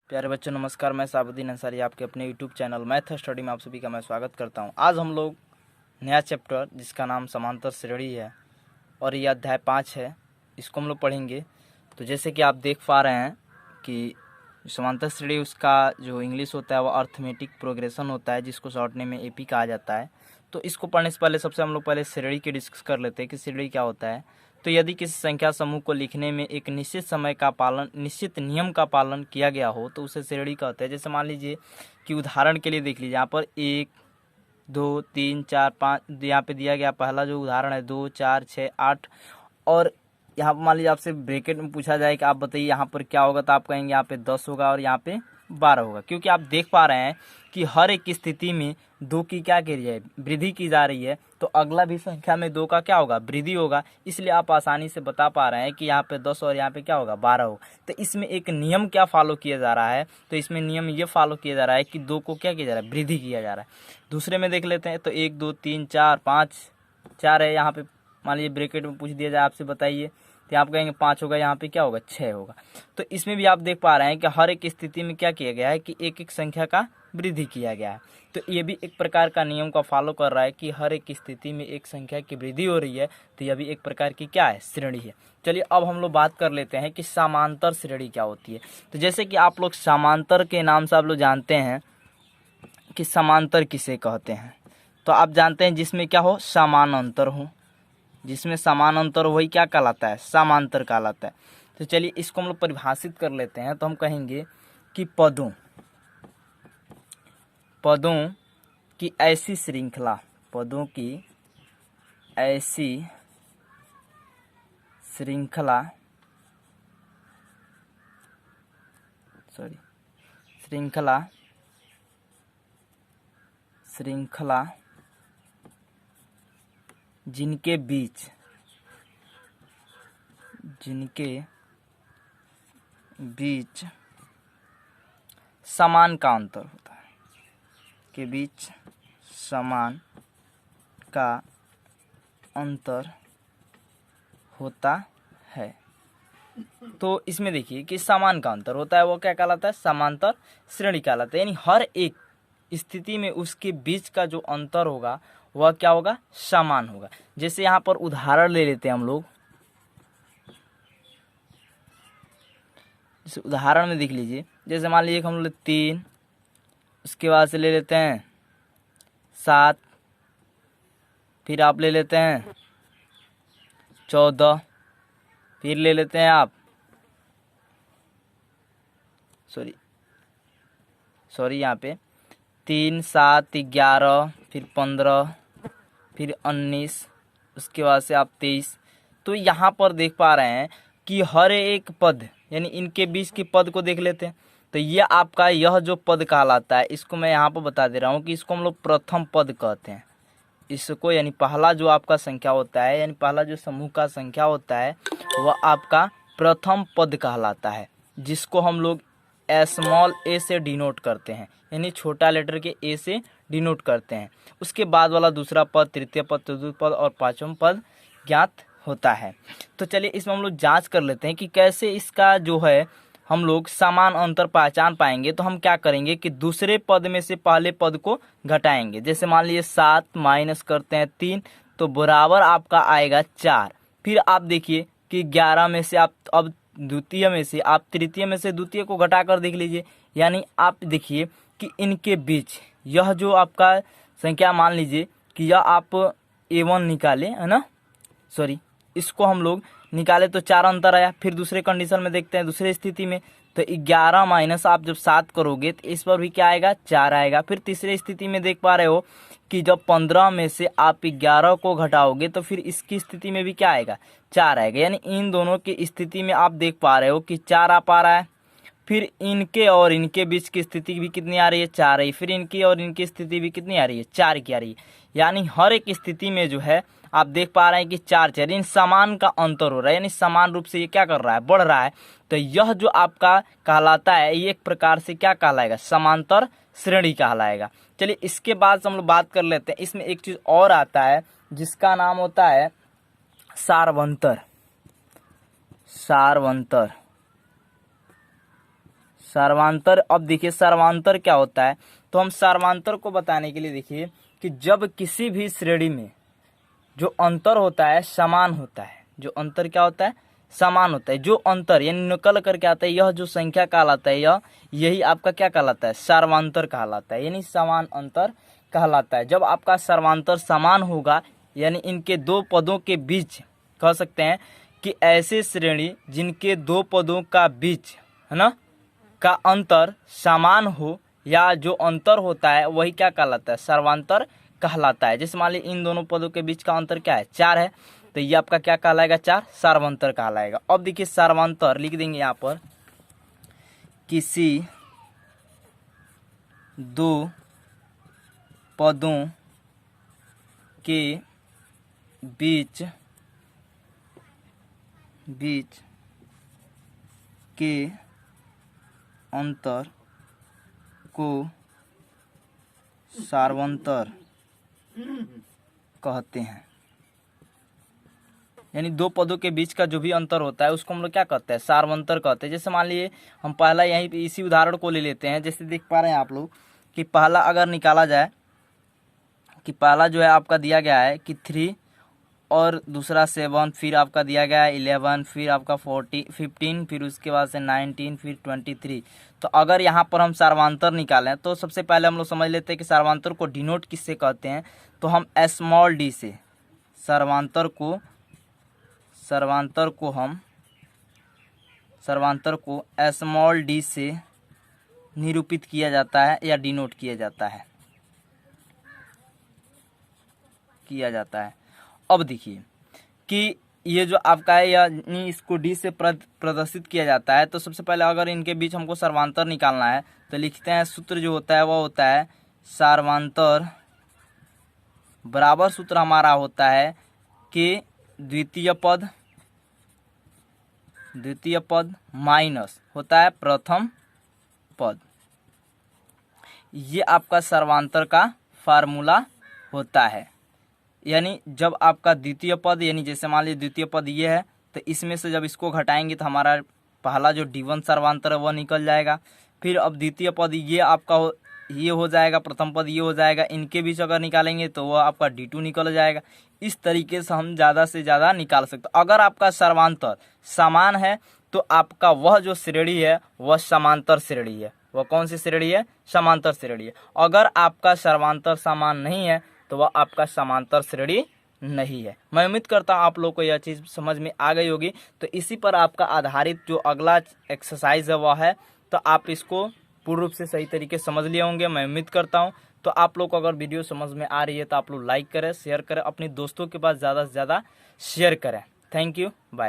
प्यारे बच्चों नमस्कार। मैं साबुद्दीन अंसारी आपके अपने यूट्यूब चैनल मैथ स्टडी में आप सभी का मैं स्वागत करता हूं। आज हम लोग नया चैप्टर जिसका नाम समांतर श्रेणी है और ये अध्याय 5 है, इसको हम लोग पढ़ेंगे। तो जैसे कि आप देख पा रहे हैं कि समांतर श्रेणी उसका जो इंग्लिश होता है वो अर्थमेटिक प्रोग्रेशन होता है, जिसको शॉर्ट नेम में एपी कहा जाता है। तो इसको पढ़ने से पहले सबसे हम लोग पहले श्रेणी की डिस्कस कर लेते हैं कि श्रेणी क्या होता है। तो यदि किसी संख्या समूह को लिखने में एक निश्चित समय का पालन, निश्चित नियम का पालन किया गया हो तो उसे श्रेणी कहते हैं। जैसे मान लीजिए कि उदाहरण के लिए देख लीजिए, यहाँ पर 1 2 3 4 5 यहाँ पे दिया गया पहला जो उदाहरण है 2 4 6 8। और यहाँ पर मान लीजिए आपसे ब्रैकेट में पूछा जाए कि आप बताइए यहाँ पर क्या होगा, तो आप कहेंगे यहाँ पे 10 होगा और यहाँ पे 12 होगा, क्योंकि आप देख पा रहे हैं कि हर एक स्थिति में 2 की क्या की है, वृद्धि की जा रही है। तो अगला भी संख्या में 2 का क्या होगा, वृद्धि होगा। इसलिए आप आसानी से बता पा रहे हैं कि यहाँ पे 10 और यहाँ पे क्या होगा, 12 होगा। तो इसमें एक नियम क्या फॉलो किया जा रहा है, तो इसमें नियम ये फॉलो किया जा रहा है कि 2 को क्या किया जा रहा है, वृद्धि किया जा रहा है। दूसरे में देख लेते हैं, तो 1 2 3 4 5 4 है, यहाँ पे मान लीजिए ब्रैकेट में पूछ दिया जाए आपसे बताइए, तो आप कहेंगे 5 होगा, यहाँ पे क्या होगा, 6 होगा। तो इसमें भी आप देख पा रहे हैं कि हर एक स्थिति में क्या किया गया है कि एक एक संख्या का वृद्धि किया गया है। तो ये भी एक प्रकार का नियम का फॉलो कर रहा है कि हर एक स्थिति में एक संख्या की वृद्धि हो रही है, तो यह भी एक प्रकार की क्या है, श्रेणी है। चलिए अब हम लोग बात कर लेते हैं कि समांतर श्रेणी क्या होती है। तो जैसे कि आप लोग समांतर के नाम से आप लोग जानते हैं कि समांतर किसे कहते हैं। तो आप जानते हैं जिसमें क्या हो, समान अंतर हो, जिसमें समान अंतर वही क्या कहलाता है, समांतर कहलाता है। तो चलिए इसको हम लोग परिभाषित कर लेते हैं। तो हम कहेंगे कि पदों की ऐसी श्रृंखला, पदों की ऐसी श्रृंखला जिनके बीच समान का अंतर होता है, के बीच समान का अंतर होता है। तो इसमें देखिए कि समान का अंतर होता है वो क्या कहलाता है, समांतर श्रेणी कहलाता है। यानी हर एक स्थिति में उसके बीच का जो अंतर होगा वह क्या होगा, समान होगा। जैसे यहाँ पर उदाहरण ले लेते हैं हम लोग, जैसे उदाहरण में देख लीजिए, जैसे मान लीजिए हम लोग 3, उसके बाद से ले लेते हैं 7, फिर आप ले लेते हैं 14, फिर ले लेते हैं आप सॉरी यहाँ पे 3 7 11, फिर 15, फिर 19, उसके बाद से आप 23। तो यहाँ पर देख पा रहे हैं कि हर एक पद, यानी इनके बीच के पद को देख लेते हैं। तो ये आपका यह जो पद कहलाता है, इसको मैं यहाँ पर बता दे रहा हूँ कि इसको हम लोग प्रथम पद कहते हैं। इसको यानी पहला जो आपका संख्या होता है, यानी पहला जो समूह का संख्या होता है वह आपका प्रथम पद कहलाता है, जिसको हम लोग स्मॉल ए से डिनोट करते हैं, यानी छोटा लेटर के ए से डिनोट करते हैं। उसके बाद वाला दूसरा पद, तृतीय पद, चतुर्थ पद और पांचवा पद ज्ञात होता है। तो चलिए इसमें हम लोग जांच कर लेते हैं कि कैसे इसका जो है हम लोग समान अंतर पहचान पाएंगे। तो हम क्या करेंगे कि दूसरे पद में से पहले पद को घटाएंगे। जैसे मान लीजिए 7 माइनस करते हैं 3, तो बराबर आपका आएगा 4। फिर आप देखिए कि 11 में से आप अब द्वितीय में से आप तृतीय में से द्वितीय को घटाकर देख लीजिए, यानी आप देखिए कि इनके बीच यह जो आपका संख्या, मान लीजिए कि यह आप A1 निकाले, है ना, सॉरी इसको हम लोग निकाले तो 4 अंतर आया। फिर दूसरे कंडीशन में देखते हैं, दूसरे स्थिति में तो 11 माइनस आप जब 7 करोगे तो इस पर भी क्या आएगा, 4 आएगा। फिर तीसरे स्थिति में देख पा रहे हो कि जब 15 में से आप 11 को घटाओगे तो फिर इसकी स्थिति में भी क्या आएगा, 4 आएगा। यानी इन दोनों की स्थिति में आप देख पा रहे हो कि 4 आ पा रहा है। फिर इनके और इनके बीच की स्थिति भी कितनी आ रही है, 4 रही। फिर इनकी और इनकी स्थिति भी कितनी आ रही है, 4 की आ रही है। यानी हर एक स्थिति में जो है आप देख पा रहे हैं कि 4 4 इन समान का अंतर हो रहा है, यानी समान रूप से ये क्या कर रहा है, बढ़ रहा है। तो यह जो आपका कहलाता है ये एक प्रकार से क्या कहलाएगा, समांतर श्रेणी कहलाएगा। चलिए इसके बाद हम लोग बात कर लेते हैं, इसमें एक चीज और आता है जिसका नाम होता है सारवंतर। सर्वांतर। अब देखिए सर्वांतर क्या होता है, तो हम सर्वांतर को बताने के लिए देखिए कि जब किसी भी श्रेणी में जो अंतर होता है समान होता है, जो अंतर क्या होता है, समान होता है। जो अंतर यानी निकल करके आता है, यह जो संख्या कहलाता है, यही आपका क्या कहलाता है, सर्वांतर कहलाता है, यानी समान अंतर कहलाता है। जब आपका सर्वांतर समान होगा, यानी इनके दो पदों के बीच, कह सकते हैं कि ऐसे श्रेणी जिनके दो पदों का बीच है ना का अंतर समान हो, या जो अंतर होता है वही क्या कहलाता है, सर्वांतर कहलाता है। जैसे मान लीजिए इन दोनों पदों के बीच का अंतर क्या है, 4 है, तो ये आपका क्या कहलाएगा, 4 सर्वांतर कहलाएगा। अब देखिए सर्वांतर लिख देंगे यहाँ पर, किसी दो पदों के बीच के अंतर को सर्वांतर कहते हैं। यानी दो पदों के बीच का जो भी अंतर होता है उसको हम लोग क्या कहते हैं, सर्वांतर कहते हैं। जैसे मान लीजिए हम पहला यहीं पे इसी उदाहरण को ले लेते हैं। जैसे देख पा रहे हैं आप लोग कि पहला अगर निकाला जाए कि पहला जो है आपका दिया गया है कि 3 और दूसरा 7, फिर आपका दिया गया है 11, फिर आपका 15, फिर उसके बाद से 19, फिर 23। तो अगर यहाँ पर हम सर्वांतर निकालें तो सबसे पहले हम लोग समझ लेते हैं कि सर्वांतर को डिनोट किससे कहते हैं, तो हम स्मॉल डी से सर्वांतर को स्मॉल डी से निरूपित किया जाता है या डिनोट किया जाता है। अब देखिए कि ये जो आपका है यानी इसको डी से प्रदर्शित किया जाता है। तो सबसे पहले अगर इनके बीच हमको सर्वांतर निकालना है तो लिखते हैं, सूत्र जो होता है वह होता है सर्वांतर बराबर सूत्र हमारा होता है कि द्वितीय पद माइनस होता है प्रथम पद। ये आपका सर्वांतर का फार्मूला होता है। यानी जब आपका द्वितीय पद, यानी जैसे मान लीजिए द्वितीय पद ये है, तो इसमें से जब इसको घटाएंगे तो हमारा पहला जो D1 सर्वांतर है वह निकल जाएगा। फिर अब द्वितीय पद ये आपका ये हो जाएगा, प्रथम पद ये हो जाएगा, इनके बीच अगर निकालेंगे तो वह आपका D2 निकल जाएगा। इस तरीके से हम ज़्यादा से ज़्यादा निकाल सकते हैं। अगर आपका सर्वांतर समान है तो आपका वह जो श्रेणी है वह समांतर श्रेणी है। वह कौन सी श्रेणी है, समांतर श्रेणी है। अगर आपका सर्वांतर समान नहीं है तो वह आपका समांतर श्रेणी नहीं है। मैं उम्मीद करता हूँ आप लोग को यह चीज़ समझ में आ गई होगी। तो इसी पर आपका आधारित जो अगला एक्सरसाइज है वह है, तो आप इसको पूर्ण रूप से सही तरीके से समझ लिए होंगे, मैं उम्मीद करता हूँ। तो आप लोग को अगर वीडियो समझ में आ रही है तो आप लोग लाइक करें, शेयर करें, अपने दोस्तों के पास ज़्यादा से ज़्यादा शेयर करें। Thank you, bye.